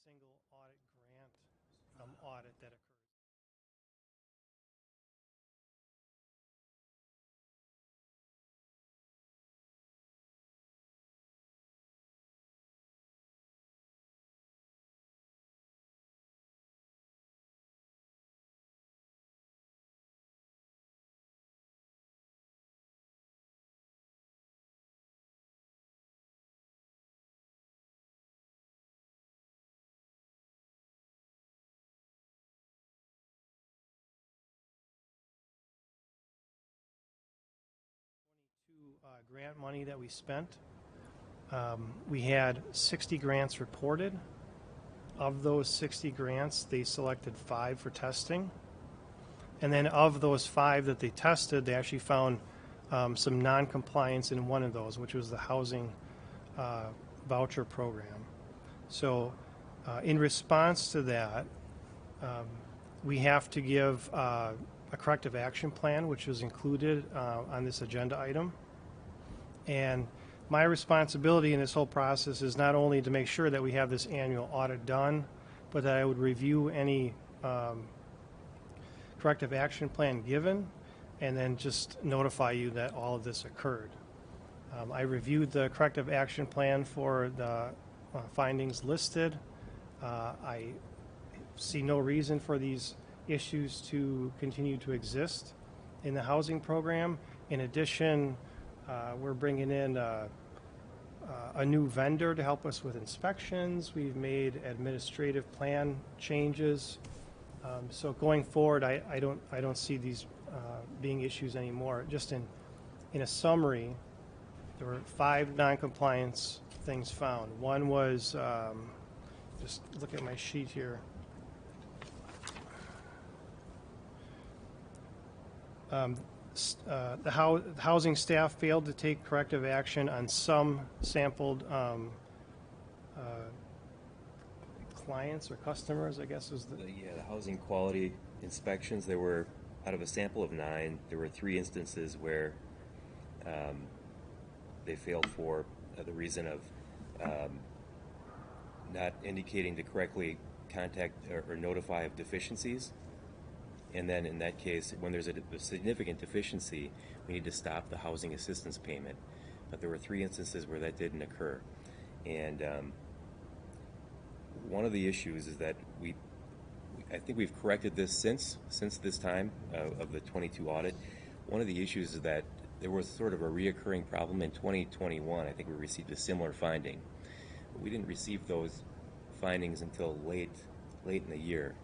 single audit grant audit that occurs. Grant money that we spent. We had 60 grants reported. Of those 60 grants, they selected 5 for testing. And then of those 5 that they tested, they actually found some non-compliance in one of those, which was the housing voucher program. So in response to that, we have to give a corrective action plan, which was included on this agenda item. And my responsibility in this whole process is not only to make sure that we have this annual audit done, but that I would review any corrective action plan given and then just notify you that all of this occurred. I reviewed the corrective action plan for the findings listed. I see no reason for these issues to continue to exist in the housing program. In addition, we're bringing in a new vendor to help us with inspections. We've made administrative plan changes. So going forward, I don't see these being issues anymore. Just in a summary, there were 5 non-compliance things found. One was, just look at my sheet here. The housing staff failed to take corrective action on some sampled clients or customers, I guess was the... The housing quality inspections, there were, out of a sample of 9, there were 3 instances where they failed for the reason of not indicating to correctly contact or notify of deficiencies. And then in that case, when there's a significant deficiency, we need to stop the housing assistance payment. But there were 3 instances where that didn't occur. And one of the issues is that I think we've corrected this since this time of the 22 audit. One of the issues is that there was sort of a reoccurring problem in 2021. I think we received a similar finding. But we didn't receive those findings until late in the year.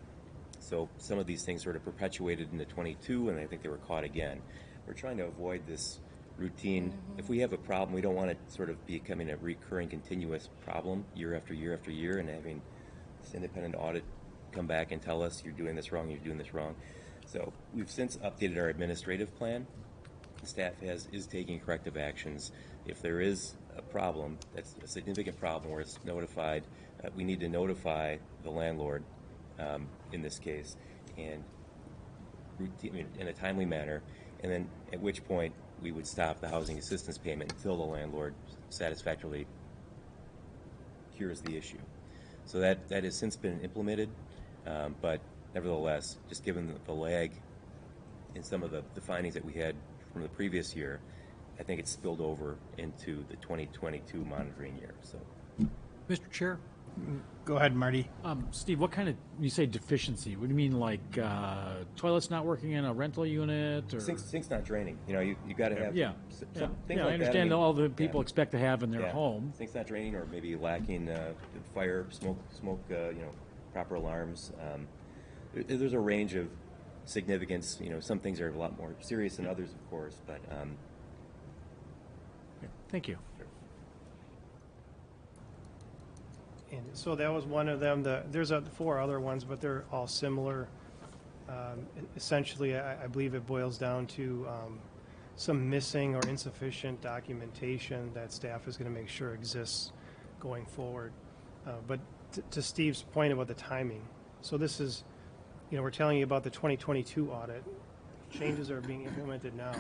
So some of these things sort of perpetuated into 22, and I think they were caught again. We're trying to avoid this routine. Mm-hmm. If we have a problem, we don't want it sort of becoming a recurring, continuous problem year after year after year, and having this independent audit come back and tell us you're doing this wrong, you're doing this wrong. So we've since updated our administrative plan. The staff is taking corrective actions. If there is a problem, that's a significant problem where it's notified, we need to notify the landlord in this case, and in a timely manner, and then at which point we would stop the housing assistance payment until the landlord satisfactorily cures the issue. So that has since been implemented, but nevertheless, just given the lag in some of the findings that we had from the previous year, I think it's spilled over into the 2022 monitoring year. So, Mr. Chair? Go ahead, Marty. Steve, what kind of, you say deficiency, what do you mean, like toilets not working in a rental unit? Or? Sink's not draining. You got to have some things like I understand that. all the people expect to have in their home. Sink's not draining, or maybe lacking fire, smoke, proper alarms. There's a range of significance. Some things are a lot more serious than others, of course, but... Thank you. And so that was one of them. There's 4 other ones, but they're all similar. Essentially, I believe it boils down to some missing or insufficient documentation that staff is going to make sure exists going forward. But to Steve's point about the timing, so this is, we're telling you about the 2022 audit. Changes are being implemented now.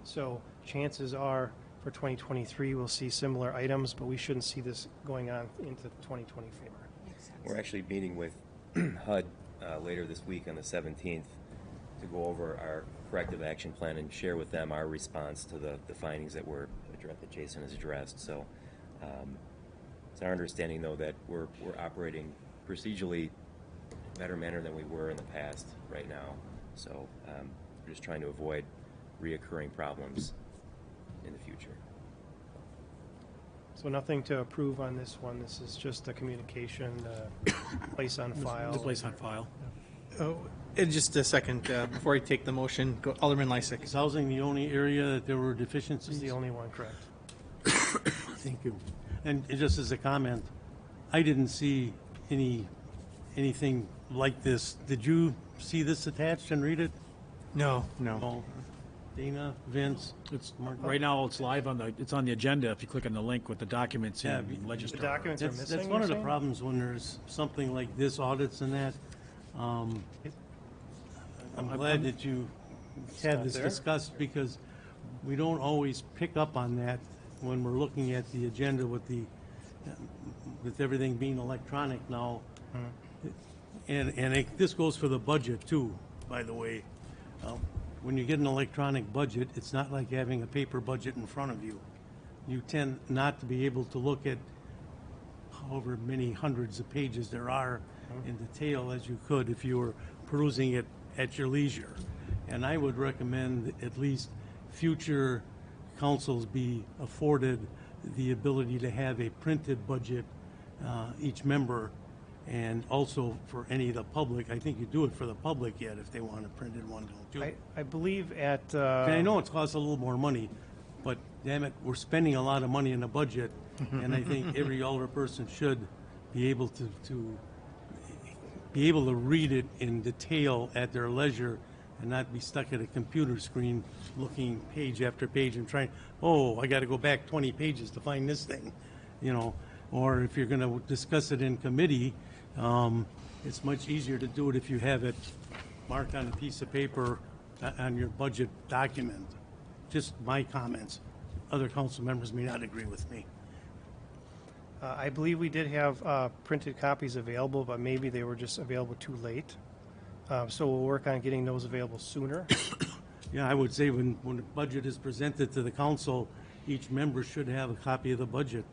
So chances are for 2023 we'll see similar items, but we shouldn't see this going on into 2024. We're actually meeting with HUD later this week on the 17th to go over our corrective action plan and share with them our response to the findings that that Jason has addressed. So it's our understanding, though, that we're operating procedurally better manner than we were in the past right now. So we're just trying to avoid reoccurring problems in the future. So nothing to approve on this one. This is just a communication, place on file. The place on file. Oh, in just a second, before I take the motion, Alderman Lysick. Is housing the only area that there were This deficiencies? is the only one, correct? Thank you. And just as a comment, I didn't see anything like this. Did you see this attached and read it? No. No. Dana, Vince? It's right now. It's live it's on the agenda. If you click on the link with the documents Yeah, in The Legislature. documents are That's missing, one you're of the saying? problems when there's something like this, audits and that. I'm glad that you had not this there? discussed, because we don't always pick up on that when we're looking at the agenda with everything being electronic now. And this goes for the budget too, by the way. When you get an electronic budget, it's not like having a paper budget in front of you. You tend not to be able to look at however many hundreds of pages there are in detail as you could if you were perusing it at your leisure. And I would recommend at least future councils be afforded the ability to have a printed budget, each member, and also for any of the public. I think you do it for the public yet if they want a printed one, don't you? I believe at, And I know it costs a little more money, but damn it, we're spending a lot of money in the budget, and I think every alder person should be able to read it in detail at their leisure and not be stuck at a computer screen looking page after page and trying, I got to go back 20 pages to find this thing, Or if you're going to discuss it in committee, it's much easier to do it if you have it marked on a piece of paper on your budget document. Just my comments. Other council members may not agree with me. I believe we did have printed copies available, but maybe they were just available too late. So we'll work on getting those available sooner. Yeah, I would say when the budget is presented to the council, each member should have a copy of the budget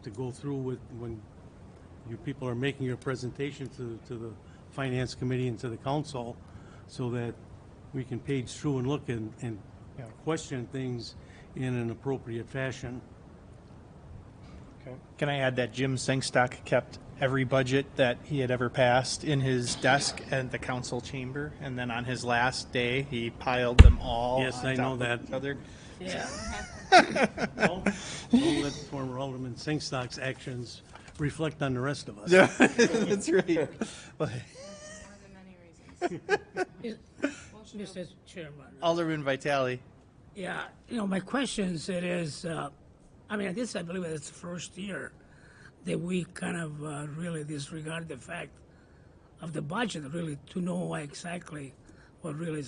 to go through with when you people are making your presentation to the finance committee and to the council, so that we can page through and look and Yeah. question things in an appropriate fashion. Okay. Can I add that Jim Sengstock kept every budget that he had ever passed in his desk at the council chamber, and then on his last day, he piled them all Yes, on I top know of that. each other. Don't let former Alderman Sengstock's actions reflect on the rest of us. Yeah, that's right. More than many reasons. Mr. Chairman, Alderman Vitale. yeah, my questions, it is, this, I believe it's the first year that we kind of really disregard the fact of the budget, really, to know exactly what really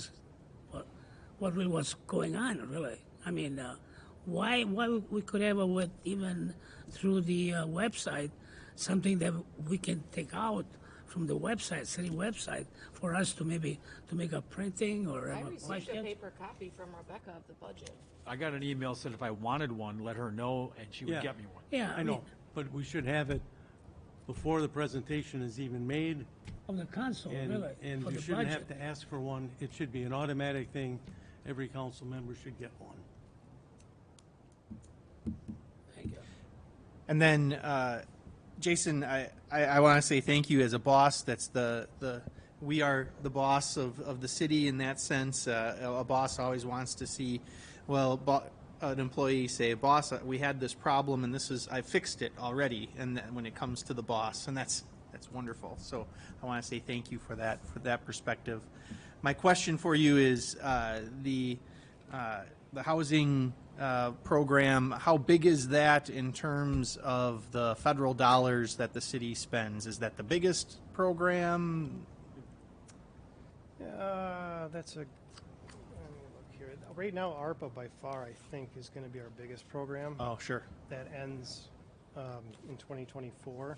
was going on, really. Why we could have even through the website, something that we can take out from the website, city website, for us to maybe to make a printing or I have a received a question. paper copy from Rebecca of the budget. I got an email said if I wanted one, let her know, and she would Yeah. get me one. Yeah, I know, but we should have it before the presentation is even made. of the council, And, really, and for you the shouldn't budget. have to ask for one. It should be an automatic thing. Every council member should get one. Thank you. And then, Jason, I want to say thank you as a boss. That's we are the boss of the city in that sense. A boss always wants to see, an employee say, boss, we had this problem and I fixed it already. And then when it comes to the boss, and that's wonderful. So I want to say thank you for that perspective. My question for you is the housing program. How big is that in terms of the federal dollars that the city spends? Is that the biggest program? That's let me look here. Right now, ARPA by far, I think, is going to be our biggest program. Oh, sure. That ends in 2024.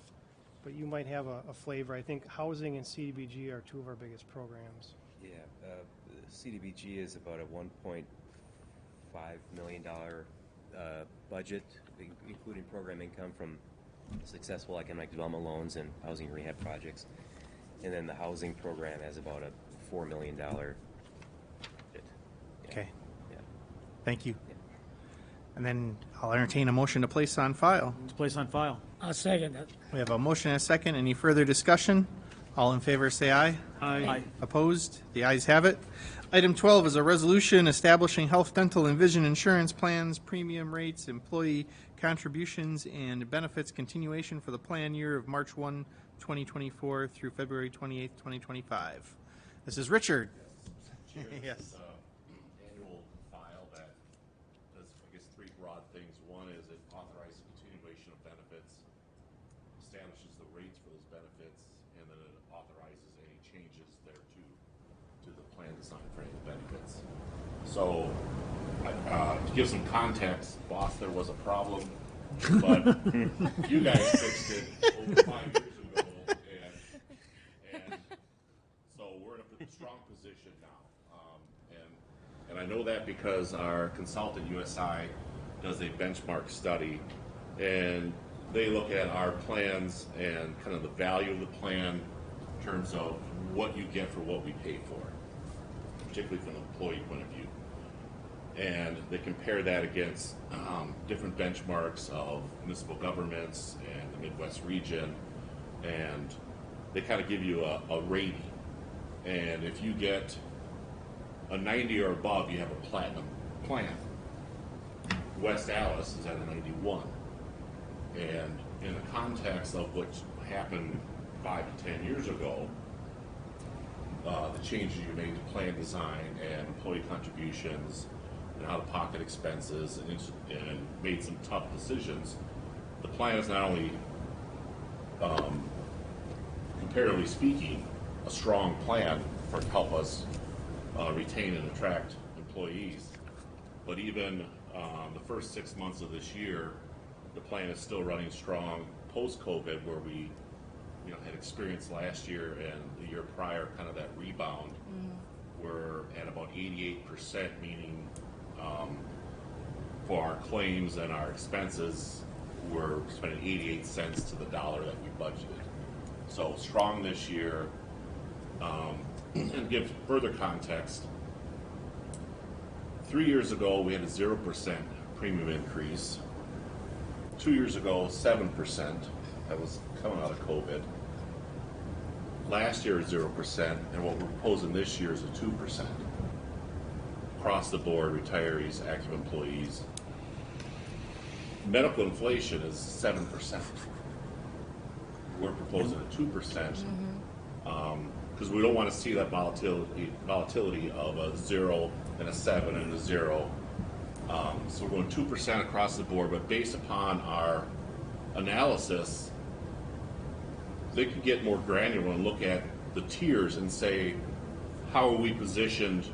but you might have a flavor. I think housing and CDBG are two of our biggest programs. Yeah, CDBG is about a $1.5 million budget, including program income from successful economic development loans and housing rehab projects. And then the housing program has about a $4 million budget. Yeah. Okay, Yeah. thank you. Yeah. And then I'll entertain a motion to place on file. To place on file. I'll second that. We have a motion and a second. Any further discussion? All in favor say aye. Aye. Opposed? The ayes have it. Item 12 is a resolution establishing health, dental, and vision insurance plans, premium rates, employee contributions, and benefits continuation for the plan year of March 1, 2024 through February 28, 2025. This is Richard. Yes. Annual file that does, I guess, three broad things. One is it authorizes continuation of benefits, establishes the rates for those benefits, and then it authorizes any changes thereto to the plan design for any benefits. So, to give some context, boss, there was a problem, but you guys fixed it over 5 years ago, and so we're in a strong position now. And I know that because our consultant, USI, does a benchmark study, and they look at our plans and kind of the value of the plan in terms of what you get for what we pay for, particularly from an employee point of view. And they compare that against different benchmarks of municipal governments and the Midwest region, and they kind of give you a rating. And if you get a 90 or above, you have a platinum plan. West Allis is at a 91. And in the context of what happened 5 to 10 years ago, the changes you made to plan design and employee contributions and out-of-pocket expenses and made some tough decisions, the plan is not only, comparatively speaking, a strong plan to help us retain and attract employees. But even the first 6 months of this year, the plan is still running strong post-COVID, where we had experienced last year and the year prior kind of that rebound. We're at about 88%, meaning for our claims and our expenses, we're spending 88 cents to the dollar that we budgeted. So strong this year. And give further context, 3 years ago we had a 0% premium increase. 2 years ago, 7%. That was coming out of COVID. Last year, 0%, and what we're proposing this year is a 2%. Across the board, retirees, active employees. Medical inflation is 7%. We're proposing a 2%. Because we don't want to see that volatility of a 0 and a 7 and a 0. So we're going 2% across the board, but based upon our analysis, they could get more granular and look at the tiers and say, how are we positioned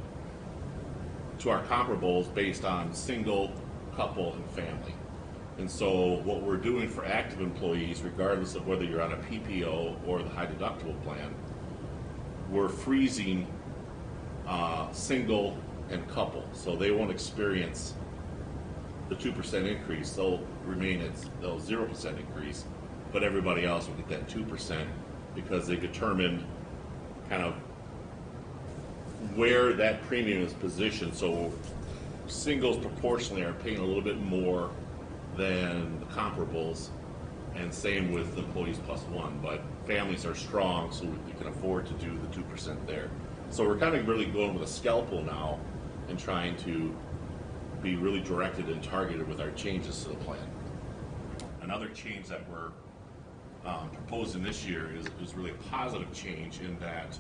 to our comparables based on single, couple, and family? And so what we're doing for active employees, regardless of whether you're on a PPO or the high deductible plan, we're freezing single and couple, so they won't experience the 2% increase. They'll remain at the 0% increase, but everybody else will get that 2% because they determined kind of where that premium is positioned. So singles proportionally are paying a little bit more than the comparables, and same with employees plus one, but families are strong, so we can afford to do the 2% there. So we're kind of really going with a scalpel now and trying to be really directed and targeted with our changes to the plan. Another change that we're proposing this year is really a positive change in that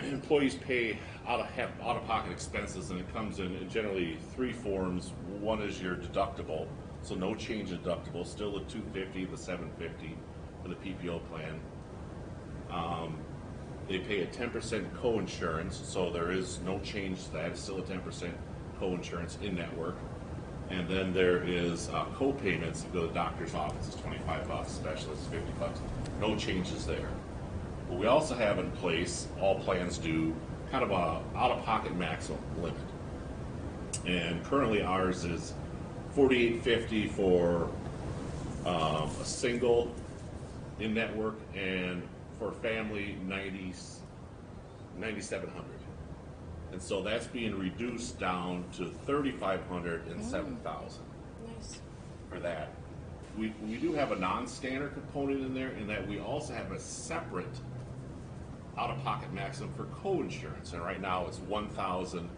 employees pay out-of-pocket expenses, and it comes in generally 3 forms. One is your deductible, so no change in deductible, still the $250, the $750 for the PPO plan. They pay a 10% co-insurance, so there is no change to that. It's still a 10% co-insurance in network. And then there is co-payments. You go to the doctor's office, it's $25, specialist $50. No changes there. But we also have in place, all plans do, kind of a out-of-pocket maximum limit. And currently ours is $48.50 for a single in-network, and for family, $9,700. And so that's being reduced down to $3,500 and $7,000 Nice. for that. We do have a non-standard component in there, in that we also have a separate out-of-pocket maximum for co-insurance, and right now it's $1,000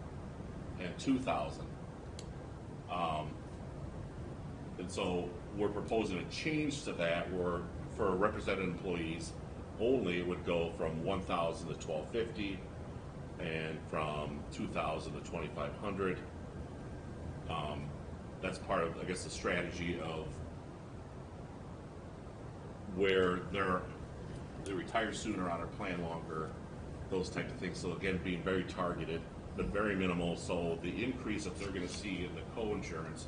and $2,000. And so we're proposing a change to that, where for represented employees only, it would go from $1,000 to $1,250, and from $2,000 to $2,500. That's part of, I guess, the strategy of where they retire sooner, on our plan longer, those type of things. So again, being very targeted, but very minimal. So the increase that they're going to see in the co-insurance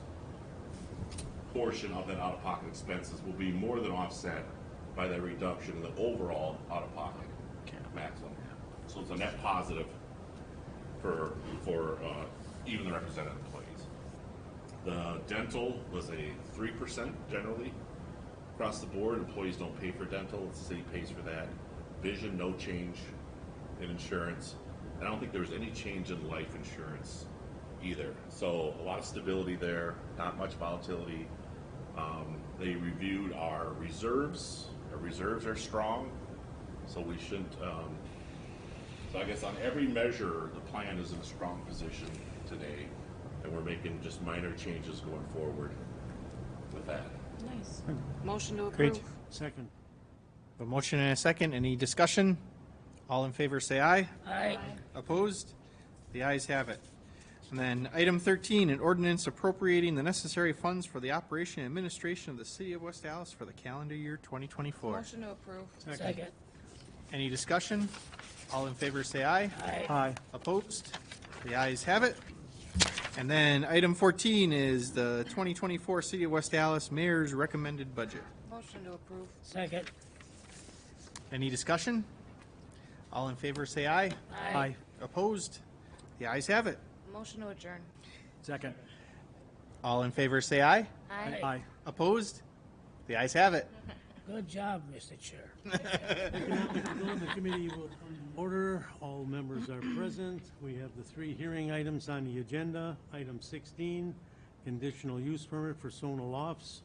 portion of that out-of-pocket expenses will be more than offset by that reduction in the overall out-of-pocket maximum. So it's a net positive for even the represented employees. The dental was a 3% generally across the board. Employees don't pay for dental; the city pays for that. Vision, no change in insurance. I don't think there was any change in life insurance either. So a lot of stability there, not much volatility. They reviewed our reserves. Our reserves are strong, so we shouldn't. So I guess on every measure, the plan is in a strong position today, and we're making just minor changes going forward with that. Nice. Motion to approve. Great. Second. A motion and a second. Any discussion? All in favor say aye. Aye. Opposed? The ayes have it. And then item 13, an ordinance appropriating the necessary funds for the operation and administration of the city of West Allis for the calendar year 2024. Motion to approve. Second. Any discussion? All in favor say aye. Aye. Opposed? The ayes have it. And then item 14 is the 2024 City of West Allis Mayor's recommended budget. Motion to approve. Second. Any discussion? All in favor say aye. Aye. Opposed? The ayes have it. Motion to adjourn. Second. All in favor say aye. Aye. Aye. Opposed? The ayes have it. Good job, Mr. Chair. The committee will come to order. All members are present. We have the 3 hearing items on the agenda. Item 16, conditional use permit for Sona Lofts.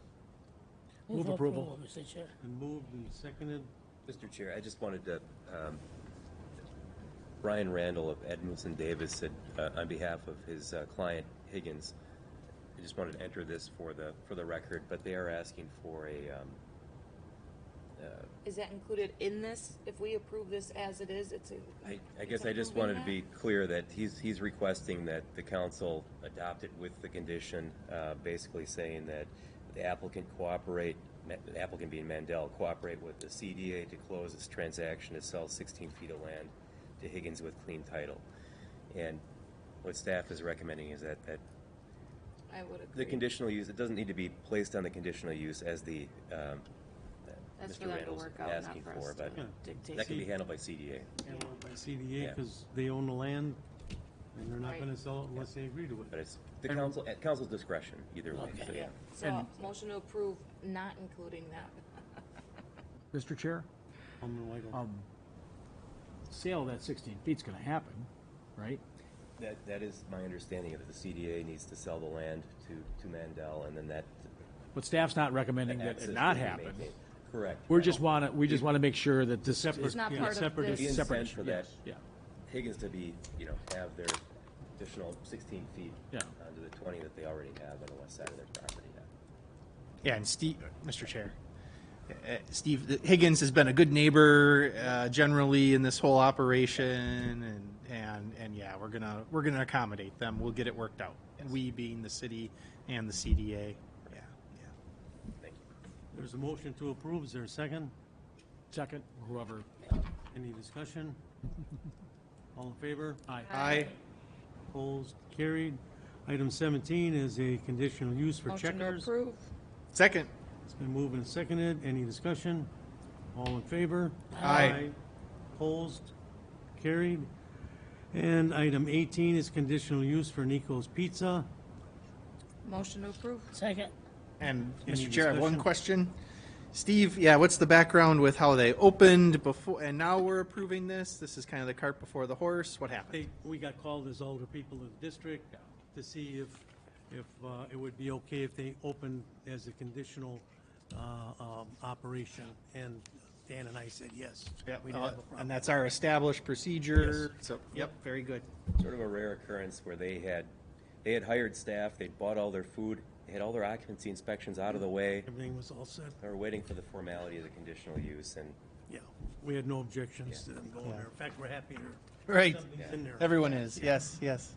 Move approval. Mr. Chair. Been moved and seconded. Mr. Chair, I just wanted to, Brian Randall of Edmondson Davis said, on behalf of his client Higgins, I just wanted to enter this for the record, but they are asking for a, Is that included in this? If we approve this as it is, it's a. I guess I just wanted to be clear that he's requesting that the council adopt it with the condition, basically saying that the applicant cooperate, the applicant being Mandel, cooperate with the CDA to close this transaction to sell 16 feet of land to Higgins with clean title. And what staff is recommending is that I would agree. the conditional use, it doesn't need to be placed on the conditional use as the That's for Mr. them to Randall's work out, not asking for for, us but to dictate. that can be handled by CDA. Handled by CDA Yeah. because they own the land and they're not Right. going to sell it unless they agree to But it. it's the council, at council's discretion, either way. Okay. So, yeah. So, motion to approve, not including that. Mr. Chair, Alderman Weigel. sale of that 16 feet's going to happen, right? That is my understanding of it. The CDA needs to sell the land to Mandel, and then that. But staff's not recommending that access it not will be happen. maintained. Correct. We just want to make sure that this Separate. is Not Yeah, part of separate this. Be in separate. sense for that Yeah. Higgins to be, have their additional 16 feet Yeah. onto the 20 that they already have on the west side of their property. Yeah, and Steve, Mr. Chair, Steve Higgins has been a good neighbor generally in this whole operation, and yeah, we're gonna accommodate them. We'll get it worked out. We being the city and the CDA. Yeah. Thank you. There's a motion to approve. Is there a second? Second, whoever. Any discussion? All in favor? Aye. Aye. Opposed? Carried. Item 17 is a conditional use for Motion to checkers. approve. Second. It's been moved and seconded. Any discussion? All in favor? Aye. Opposed? Carried. And item 18 is conditional use for Nico's Pizza. Motion to approve. Second. And Any Mr. Chair, I have one discussion? question. Steve, yeah, what's the background with how they opened before, and now we're approving this? This is kind of the cart before the horse. What happened? We got called as older people in the district to see if it would be okay if they opened as a conditional operation, and Dan and I said yes. We didn't have a problem. And that's our established procedure. So, yep, very good. Sort of a rare occurrence where they had hired staff, they'd bought all their food, they had all their occupancy inspections out of the way. Everything was all set. They were waiting for the formality of the conditional use, and Yeah, we had no objections to them going there. In fact, we're happy to Right. something's in there. Everyone is. Yes, yes.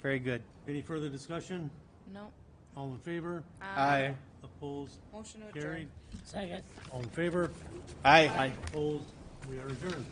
Very good. Any further discussion? No. All in favor? Aye. Opposed? Motion to adjourn. Carried. Second. All in favor? Aye. Opposed? We are adjourned.